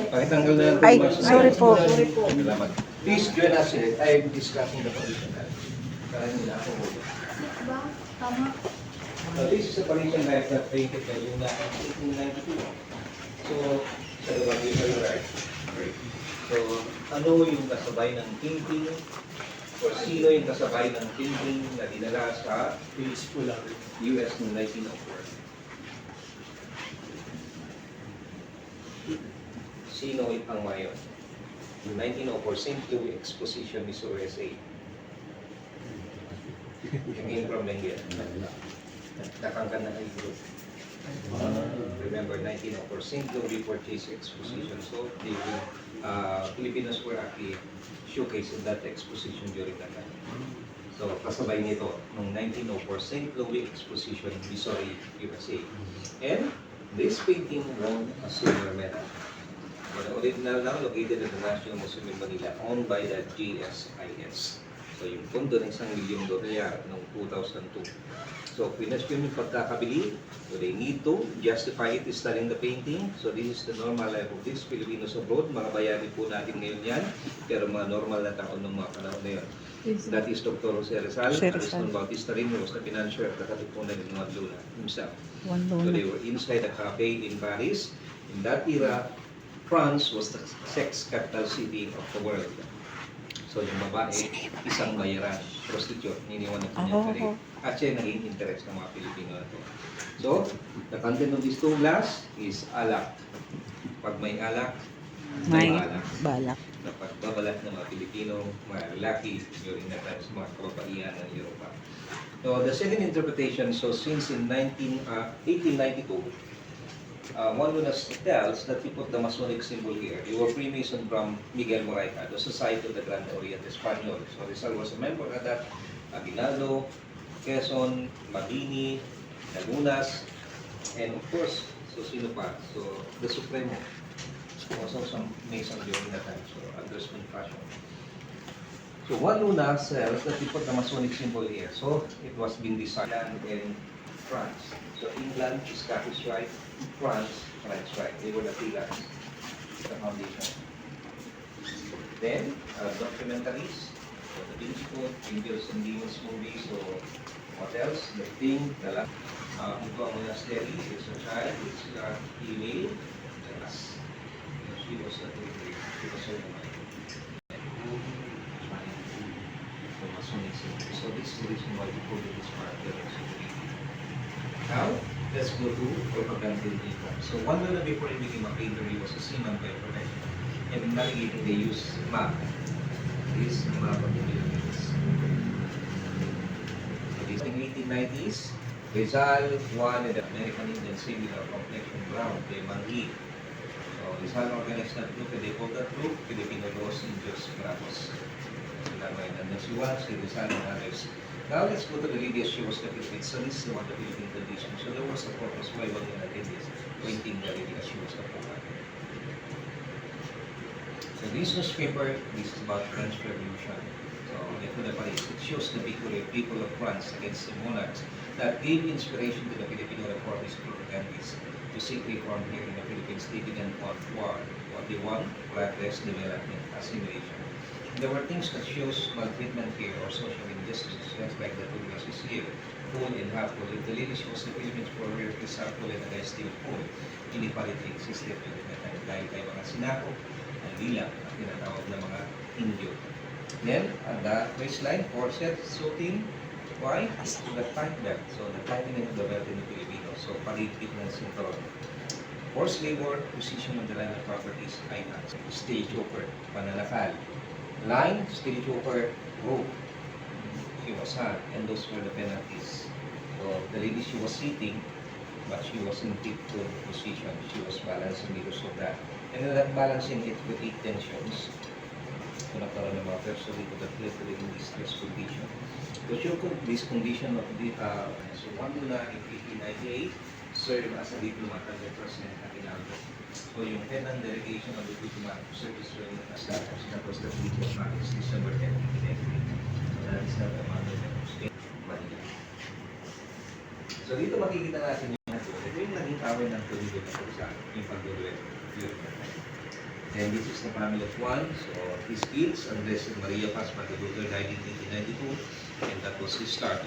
Pakitanggal na lang. Ay, sorry po. Salamat. Please join us here. I am discussing the pollution life. Para nila ako mo. Tama. So this is a pollution life that created by yung 1892. So, sa lugar dito yung right. So, ano yung kasabay ng thinking? O sino yung kasabay ng thinking na dinala sa US noong 1904? Sino ang mayon? Yung 1904 St. Louis Exposition, Miss USA. Yung came from Benguet. Nakangkan na kayo group. Remember 1904 St. Louis Purchase Exposition. So, the Filipinos were actually showcased in that exposition during that time. So, kasabay nito, noong 1904 St. Louis Exposition, Missouri, USA. And this painting won a silver medal. The original now located at the National Museum in Manila, owned by the GSIS. So, yung pondo ng $1 milyong noong 2002. So, pinasyon yung pagkakabili, so they need to justify it studying the painting. So, this is the normal life of these Filipinos abroad. Mga bayani po natin ngayon yan, pero mga normal na tao ng mga panahon na yun. That is Dr. Jose Rizal. Ariston Bautista rin was the financier at the katipunan ng mga Luna himself. So, they were inside a cafe in Paris. In that era, France was the sex capital city of the world. So yung babae, isang bayaran, prostitute, niniwan na kanyang karir. At siya naging interest ng mga Pilipino na ito. So, the content of these two glass is alak. Pag may alak, may balak. Na pagbabalat ng mga Pilipino, mga lalaki during that time sa mga kababaihan ng Europa. So, the second interpretation, so since in 1892, one Lunas tells that he put the Masonic symbol here. They were Freemason from Miguel Morayca, the Society of the Grand Orient Espanyol. So Rizal was a member of that. Aguinaldo, Quezon, Mabini, Lagunas, and of course, so sino pa? So the Supremo, also some Mason during that time. So Andres Bonifacio. So one Luna tells that he put the Masonic symbol here. So it was being designed in France. So England, Scottish Rite, France, French Rite. They were the pillars, the foundation. Then, documentaries, so the Vince Code, Angels and Demons movies, so what else? The Thing, the Last. Ito ang monastery, it's a child, it's a female, she was a baby, she was so So this is the reason why we call it this part of the Now, let's go to propaganda data. So one year before he became a painter, he was a seaman by profession. And in navigating, they use map. This is the map of the Philippines. So this in 1890s, Rizal won the American Indian Civil Complexion Ground by Manghi. So Rizal organized that group, and they called that group Filipino Los Indios Bravos. And then si Juan, si Rizal, and others. Now let's go to the religious shows the Philippines. So this is what the Philippine tradition. So there was a purpose why one of the religious painting the religious shows of Puman. So this newspaper, this is about French Revolution. So ito na pa rin. It shows the people of France against the monarchs that gave inspiration to the Filipino reformist propagandists to seek reform here in the Philippines. They didn't want war. What they want, progress, development, assimilation. There were things that shows maltreatment here or social injustices, just like the two glasses here, full and half full. If the lady shows the Philippines for where it is half full and the guy still full, inequality existed during that time dahil kay mga sinako, ang lila, ang tinatawag na mga Indio. Then, at the waistline, corset, suiting, why? The tight belt. So, the tightening of the belt in the Filipinos. So, paligpit ng sinturon. Forced labor, position of the land of properties, items. Stage over, pananakal. Line, steel trooper, rope. She was hung, and those were the penalties. So the lady, she was sitting, but she was in tiptoe position. She was balancing because of that. And then that balancing it with 8 tensions. So nagkaroon ng mga person dito that literally in this stress condition. To show this condition of the, so one Luna in 1898 served as a diplomat under President Aguinaldo. So yung head ng delegation of the diplomat service during the status, that was the Treaty of Paris, December 10, 1993. So that is not a matter of state, Manila. So dito makikita natin yung yung naging away ng Toledo na sa yung pagduduet. And this is the family of Juan. So his kids, Andres and Maria Paz Mataduto, died in 1992. And that was his start.